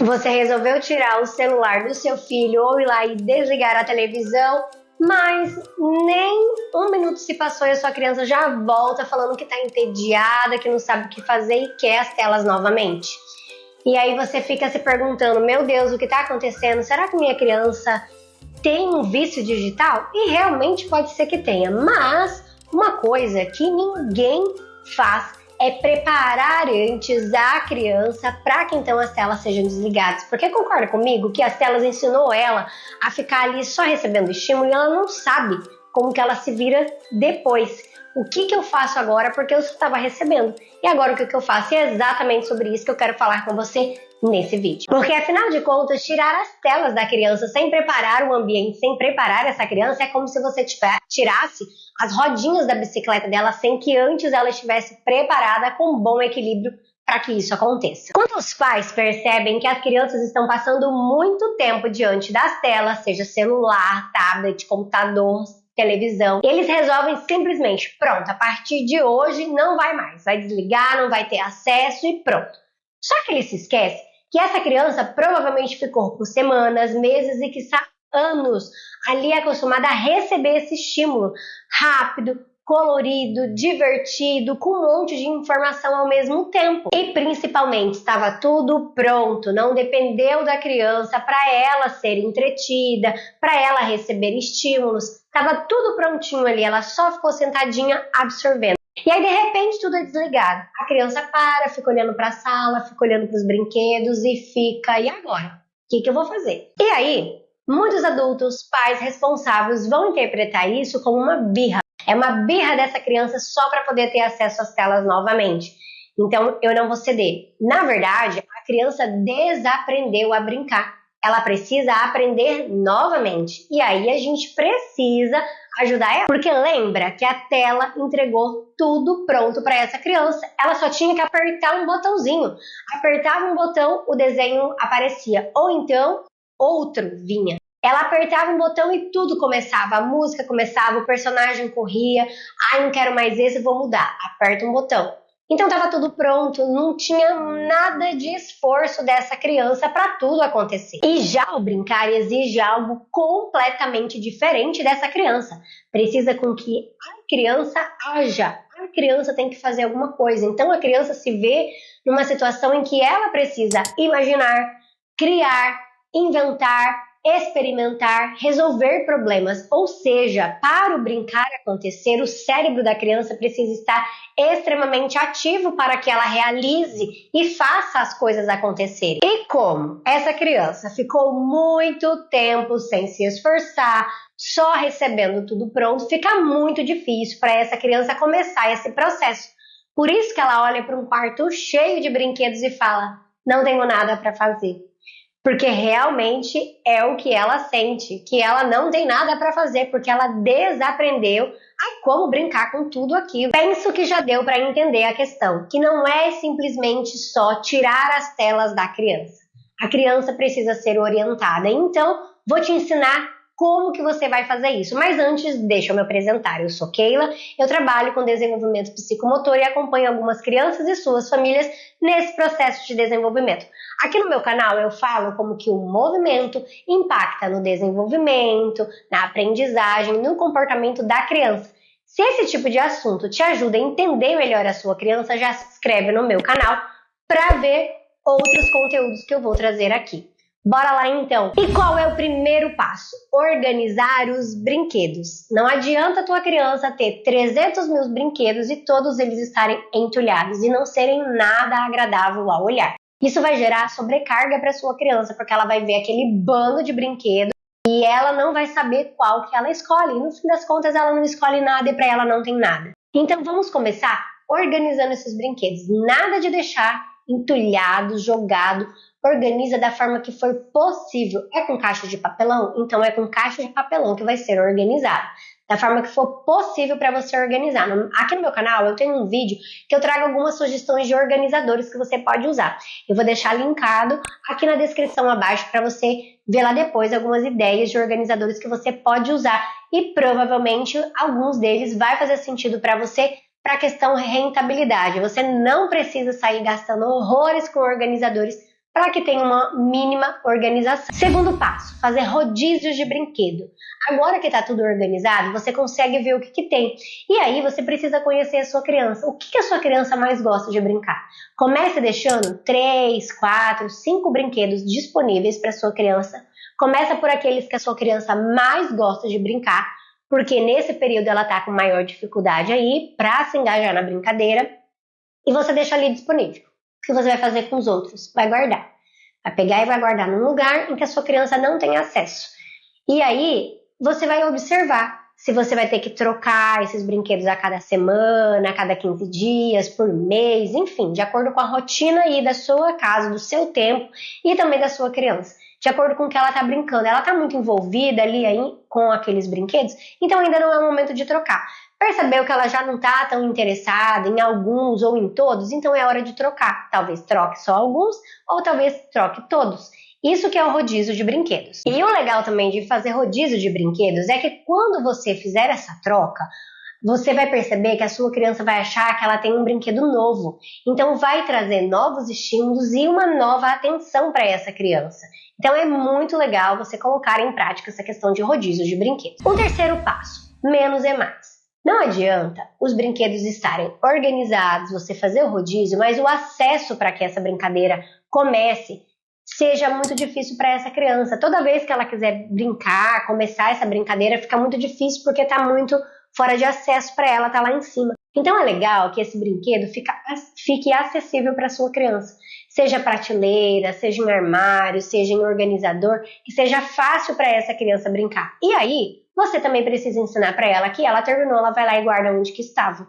Você resolveu tirar o celular do seu filho ou ir lá e desligar a televisão, mas nem um minuto se passou e a sua criança já volta falando que está entediada, que não sabe o que fazer e quer as telas novamente. E aí você fica se perguntando, meu Deus, o que está acontecendo? Será que minha criança tem um vício digital? E realmente pode ser que tenha, mas uma coisa que ninguém faz é preparar antes a criança para que então as telas sejam desligadas. Porque concorda comigo que as telas ensinou ela a ficar ali só recebendo estímulo e ela não sabe como que ela se vira depois. O que eu faço agora porque eu só estava recebendo. E agora o que eu faço? E é exatamente sobre isso que eu quero falar com você nesse vídeo. Porque afinal de contas, tirar as telas da criança sem preparar o ambiente, sem preparar essa criança, é como se você tirasse as rodinhas da bicicleta dela sem que antes ela estivesse preparada com um bom equilíbrio para que isso aconteça. Quando os pais percebem que as crianças estão passando muito tempo diante das telas, seja celular, tablet, computador, televisão, eles resolvem simplesmente, pronto, a partir de hoje não vai mais, vai desligar, não vai ter acesso e pronto. Só que ele se esquece que essa criança provavelmente ficou por semanas, meses e quiçá anos ali acostumada a receber esse estímulo rápido, colorido, divertido, com um monte de informação ao mesmo tempo. E principalmente estava tudo pronto, não dependeu da criança para ela ser entretida, para ela receber estímulos, estava tudo prontinho ali, ela só ficou sentadinha absorvendo. E aí, de repente, tudo é desligado. A criança para, fica olhando para a sala, fica olhando para os brinquedos e fica, e agora? O que eu vou fazer? E aí, muitos adultos, pais responsáveis vão interpretar isso como uma birra. É uma birra dessa criança só para poder ter acesso às telas novamente. Então, eu não vou ceder. Na verdade, a criança desaprendeu a brincar. Ela precisa aprender novamente. E aí, a gente precisa ajudar ela. Porque lembra que a tela entregou tudo pronto para essa criança. Ela só tinha que apertar um botãozinho. Apertava um botão, o desenho aparecia. Ou então, outro vinha. Ela apertava um botão e tudo começava. A música começava, o personagem corria. Ai, não quero mais esse, vou mudar. Aperta um botão. Então estava tudo pronto, não tinha nada de esforço dessa criança para tudo acontecer. E já o brincar exige algo completamente diferente dessa criança. Precisa com que a criança haja. A criança tem que fazer alguma coisa. Então a criança se vê numa situação em que ela precisa imaginar, criar, inventar, experimentar, resolver problemas. Ou seja, para o brincar acontecer, o cérebro da criança precisa estar extremamente ativo para que ela realize e faça as coisas acontecerem. E como essa criança ficou muito tempo sem se esforçar, só recebendo tudo pronto, fica muito difícil para essa criança começar esse processo. Por isso que ela olha para um quarto cheio de brinquedos e fala: não tenho nada para fazer. Porque realmente é o que ela sente, que ela não tem nada para fazer, porque ela desaprendeu a como brincar com tudo aquilo. Penso que já deu para entender a questão, que não é simplesmente só tirar as telas da criança. A criança precisa ser orientada, então vou te ensinar como que você vai fazer isso. Mas antes, deixa eu me apresentar. Eu sou Keila, eu trabalho com desenvolvimento psicomotor e acompanho algumas crianças e suas famílias nesse processo de desenvolvimento. Aqui no meu canal eu falo como que o movimento impacta no desenvolvimento, na aprendizagem, no comportamento da criança. Se esse tipo de assunto te ajuda a entender melhor a sua criança, já se inscreve no meu canal para ver outros conteúdos que eu vou trazer aqui. Bora lá então! E qual é o primeiro passo? Organizar os brinquedos. Não adianta a tua criança ter 300 mil brinquedos e todos eles estarem entulhados e não serem nada agradável ao olhar. Isso vai gerar sobrecarga para sua criança, porque ela vai ver aquele bando de brinquedos e ela não vai saber qual que ela escolhe. E no fim das contas ela não escolhe nada e para ela não tem nada. Então vamos começar organizando esses brinquedos. Nada de deixar entulhado, jogado. Organiza da forma que for possível. É com caixa de papelão? Então é com caixa de papelão que vai ser organizado. Da forma que for possível para você organizar. Aqui no meu canal eu tenho um vídeo que eu trago algumas sugestões de organizadores que você pode usar. Eu vou deixar linkado aqui na descrição abaixo para você ver lá depois algumas ideias de organizadores que você pode usar. E provavelmente alguns deles vai fazer sentido para você para a questão rentabilidade. Você não precisa sair gastando horrores com organizadores para que tenha uma mínima organização. Segundo passo, fazer rodízios de brinquedo. Agora que está tudo organizado, você consegue ver o que tem. E aí você precisa conhecer a sua criança. O que a sua criança mais gosta de brincar? Comece deixando 3, 4, 5 brinquedos disponíveis para sua criança. Começa por aqueles que a sua criança mais gosta de brincar, porque nesse período ela está com maior dificuldade aí para se engajar na brincadeira. E você deixa ali disponível. O que você vai fazer com os outros? Vai guardar. Vai pegar e vai guardar num lugar em que a sua criança não tem acesso. E aí, você vai observar se você vai ter que trocar esses brinquedos a cada semana, a cada 15 dias, por mês, enfim, de acordo com a rotina aí da sua casa, do seu tempo e também da sua criança. De acordo com o que ela está brincando. Ela está muito envolvida ali aí com aqueles brinquedos, então ainda não é o momento de trocar. Percebeu que ela já não está tão interessada em alguns ou em todos, então é hora de trocar. Talvez troque só alguns ou talvez troque todos. Isso que é o rodízio de brinquedos. E o legal também de fazer rodízio de brinquedos é que quando você fizer essa troca, você vai perceber que a sua criança vai achar que ela tem um brinquedo novo. Então vai trazer novos estímulos e uma nova atenção para essa criança. Então é muito legal você colocar em prática essa questão de rodízio de brinquedos. Um terceiro passo, menos é mais. Não adianta os brinquedos estarem organizados, você fazer o rodízio, mas o acesso para que essa brincadeira comece seja muito difícil para essa criança. Toda vez que ela quiser brincar, começar essa brincadeira, fica muito difícil porque está muito fora de acesso para ela, está lá em cima. Então é legal que esse brinquedo fique acessível para a sua criança. Seja prateleira, seja em armário, seja em organizador, que seja fácil para essa criança brincar. E aí, você também precisa ensinar para ela que ela terminou, ela vai lá e guarda onde que estava.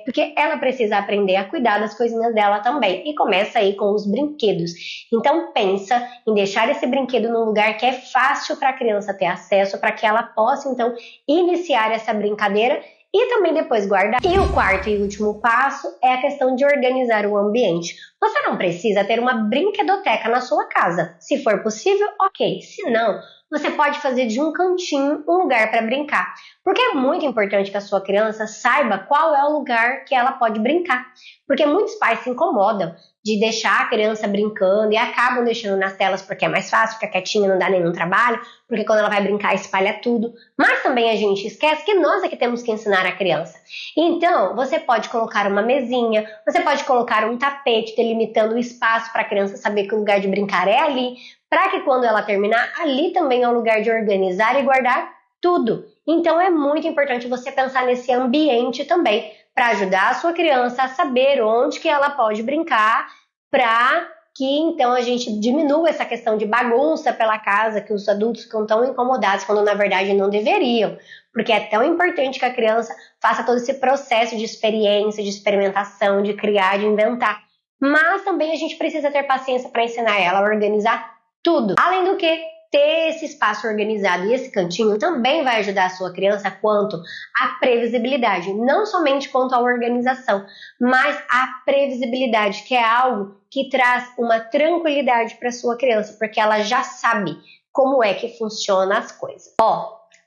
Porque ela precisa aprender a cuidar das coisinhas dela também. E começa aí com os brinquedos. Então pensa em deixar esse brinquedo num lugar que é fácil para a criança ter acesso, para que ela possa então iniciar essa brincadeira e também depois guardar. E o quarto e último passo é a questão de organizar o ambiente. Você não precisa ter uma brinquedoteca na sua casa. Se for possível, ok. Se não, você pode fazer de um cantinho um lugar para brincar. Porque é muito importante que a sua criança saiba qual é o lugar que ela pode brincar. Porque muitos pais se incomodam de deixar a criança brincando e acabam deixando nas telas porque é mais fácil, fica quietinha, não dá nenhum trabalho, porque quando ela vai brincar espalha tudo. Mas também a gente esquece que nós é que temos que ensinar a criança. Então, você pode colocar uma mesinha, você pode colocar um tapete delimitando o espaço para a criança saber que o lugar de brincar é ali, para que quando ela terminar, ali também é o lugar de organizar e guardar tudo. Então é muito importante você pensar nesse ambiente também, para ajudar a sua criança a saber onde que ela pode brincar, para que então a gente diminua essa questão de bagunça pela casa, que os adultos ficam tão incomodados quando na verdade não deveriam, porque é tão importante que a criança faça todo esse processo de experiência, de experimentação, de criar, de inventar. Mas também a gente precisa ter paciência para ensinar ela a organizar tudo. Além do que, ter esse espaço organizado e esse cantinho também vai ajudar a sua criança quanto à previsibilidade, não somente quanto à organização, mas à previsibilidade, que é algo que traz uma tranquilidade para a sua criança, porque ela já sabe como é que funcionam as coisas.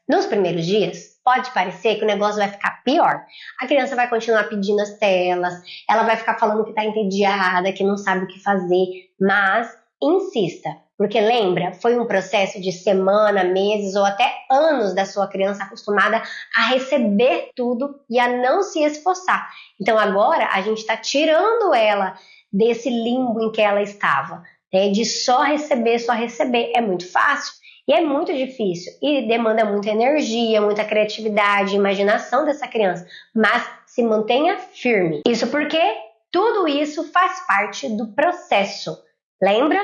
Nos primeiros dias, pode parecer que o negócio vai ficar pior. A criança vai continuar pedindo as telas, ela vai ficar falando que está entediada, que não sabe o que fazer, mas insista. Porque lembra, foi um processo de semana, meses ou até anos da sua criança acostumada a receber tudo e a não se esforçar. Então agora a gente está tirando ela desse limbo em que ela estava, de só receber. É muito fácil e é muito difícil e demanda muita energia, muita criatividade, imaginação dessa criança. Mas se mantenha firme. Isso porque tudo isso faz parte do processo. Lembra?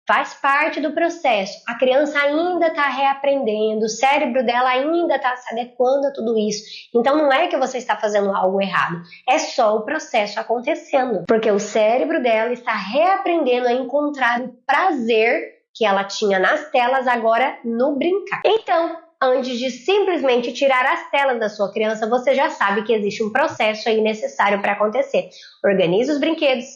Faz parte do processo. A criança ainda está reaprendendo, o cérebro dela ainda está se adequando a tudo isso. Então não é que você está fazendo algo errado, é só o processo acontecendo. Porque o cérebro dela está reaprendendo a encontrar o prazer que ela tinha nas telas agora no brincar. Então, antes de simplesmente tirar as telas da sua criança, você já sabe que existe um processo aí necessário para acontecer. Organize os brinquedos,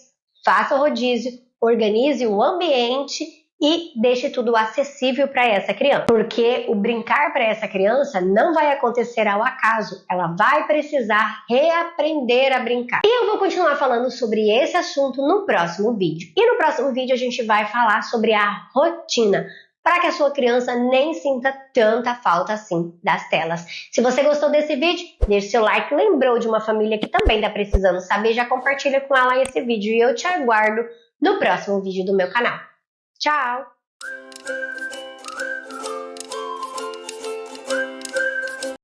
faça o rodízio, organize o ambiente e deixe tudo acessível para essa criança, porque o brincar para essa criança não vai acontecer ao acaso, ela vai precisar reaprender a brincar. E eu vou continuar falando sobre esse assunto no próximo vídeo. E no próximo vídeo a gente vai falar sobre a rotina, para que a sua criança nem sinta tanta falta assim das telas. Se você gostou desse vídeo, deixe seu like, lembrou de uma família que também está precisando saber, já compartilha com ela esse vídeo e eu te aguardo no próximo vídeo do meu canal. Tchau!